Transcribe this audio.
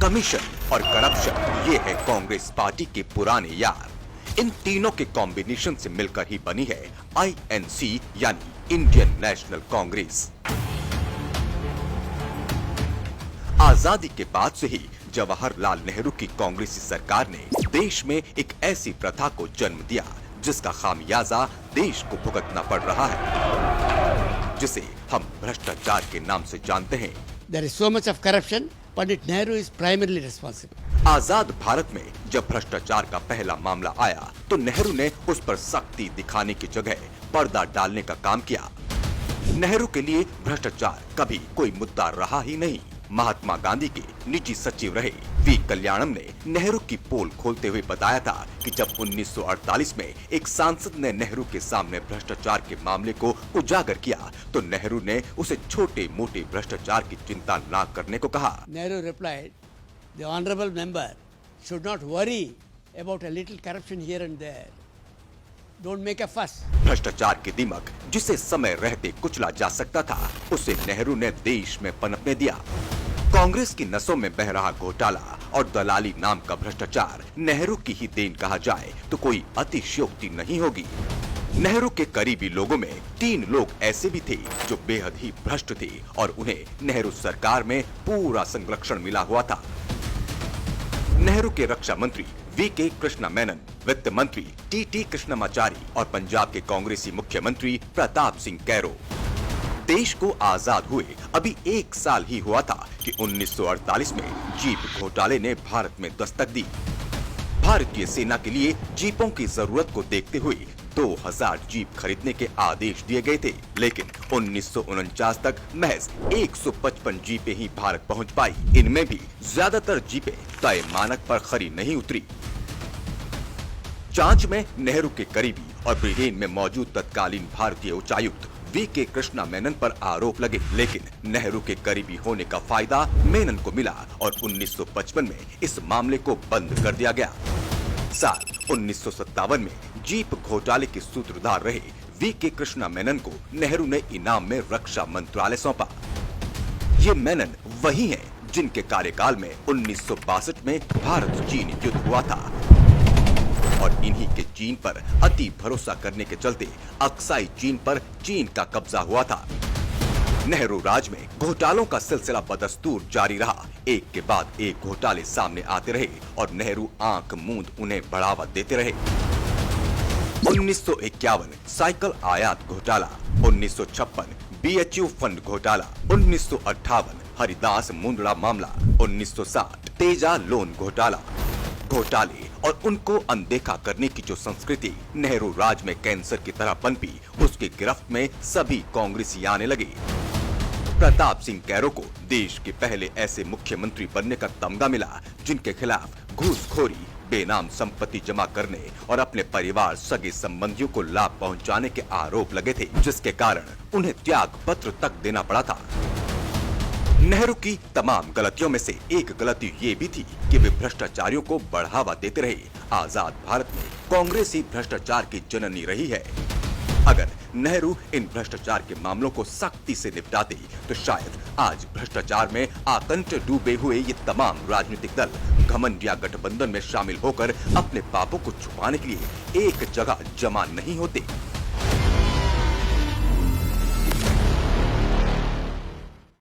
Commission और corruption, ये है कांग्रेस पार्टी के पुराने यार। इन तीनों के कॉम्बिनेशन से मिलकर ही बनी है INC यानी इंडियन नेशनल कांग्रेस। आजादी के बाद से ही जवाहरलाल नेहरू की कांग्रेसी सरकार ने देश में एक ऐसी प्रथा को जन्म दिया जिसका खामियाजा देश को भुगतना पड़ रहा है, जिसे हम भ्रष्टाचार के नाम से जानते हैं। There is so much of corruption. Pandit Nehru is primarily responsible. आजाद भारत में जब भ्रष्टाचार का पहला मामला आया तो नेहरू ने उस पर सख्ती दिखाने की जगह पर्दा डालने का काम किया। नेहरू के लिए भ्रष्टाचार कभी कोई मुद्दा रहा ही नहीं। महात्मा गांधी के निजी सचिव रहे वी कल्याणम ने नेहरू की पोल खोलते हुए बताया था कि जब 1948 में एक सांसद ने नेहरू के सामने भ्रष्टाचार के मामले को उजागर किया तो नेहरू ने उसे छोटे मोटे भ्रष्टाचार की चिंता न करने को कहा। Nehru replied, the honorable member should not worry about a little corruption here and there. Don't make a fuss. भ्रष्टाचार की दीमक जिसे समय रहते कुचला जा सकता था, उसे नेहरू ने देश में पनपने दिया। कांग्रेस की नसों में बह रहा घोटाला और दलाली नाम का भ्रष्टाचार नेहरू की ही देन कहा जाए तो कोई अतिशयोक्ति नहीं होगी। नेहरू के करीबी लोगों में 3 लोग ऐसे भी थे जो बेहद ही भ्रष्ट थे और उन्हें नेहरू सरकार में पूरा संरक्षण मिला हुआ था। नेहरू के रक्षा मंत्री VK कृष्णा मेनन, वित्त मंत्री TT कृष्णमाचारी और पंजाब के कांग्रेसी मुख्यमंत्री प्रताप सिंह कैरो। देश को आजाद हुए अभी 1 साल ही हुआ था कि 1948 में जीप घोटाले ने भारत में दस्तक दी। भारतीय सेना के लिए जीपों की जरूरत को देखते हुए 2000 जीप खरीदने के आदेश दिए गए थे, लेकिन 1949 तक महज 155 जीपें ही भारत पहुंच पाई। इनमें भी ज्यादातर जीपें तय मानक पर खरी नहीं उतरी। जांच में नेहरू के करीबी और ब्रिटेन में मौजूद तत्कालीन भारतीय उच्चायुक्त VK कृष्णा मेनन पर आरोप लगे, लेकिन नेहरू के करीबी होने का फायदा मेनन को मिला और 1955 में इस मामले को बंद कर दिया गया। साल 1957 में जीप घोटाले के सूत्रधार रहे VK कृष्णा मेनन को नेहरू ने इनाम में रक्षा मंत्रालय सौंपा। ये मेनन वही हैं जिनके कार्यकाल में 1962 में भारत चीन युद्ध हुआ था और इन्हीं के चीन पर अति भरोसा करने के चलते अक्साई चीन पर चीन का कब्जा हुआ था। नेहरू राज में घोटालों का सिलसिला बदस्तूर जारी रहा। एक के बाद एक घोटाले सामने आते रहे और नेहरू आंख मूंद उन्हें बढ़ावा देते रहे। 1951 साइकिल आयात घोटाला, 1956 BHU फंड घोटाला, 1958 हरिदास मुंदड़ा मामला, 1960 तेजा लोन घोटाले और उनको अनदेखा करने की जो संस्कृति नेहरू राज में कैंसर की तरह पनपी, उसकी गिरफ्त में सभी कांग्रेसी आने लगे। प्रताप सिंह कैरो को देश के पहले ऐसे मुख्यमंत्री बनने का तमगा मिला जिनके खिलाफ घूसखोरी, बेनाम संपत्ति जमा करने और अपने परिवार सगे संबंधियों को लाभ पहुंचाने के आरोप लगे थे, जिसके कारण उन्हें त्याग पत्र तक देना पड़ा था। नेहरू की तमाम गलतियों में से एक गलती ये भी थी कि वे भ्रष्टाचारियों को बढ़ावा देते रहे। आजाद भारत में कांग्रेस ही भ्रष्टाचार की जननी रही है। अगर नेहरू इन भ्रष्टाचार के मामलों को सख्ती से निपटाते तो शायद आज भ्रष्टाचार में आतंक डूबे हुए ये तमाम राजनीतिक दल घमंड या गठबंधन में शामिल होकर अपने पापों को छुपाने के लिए एक जगह जमा नहीं होते।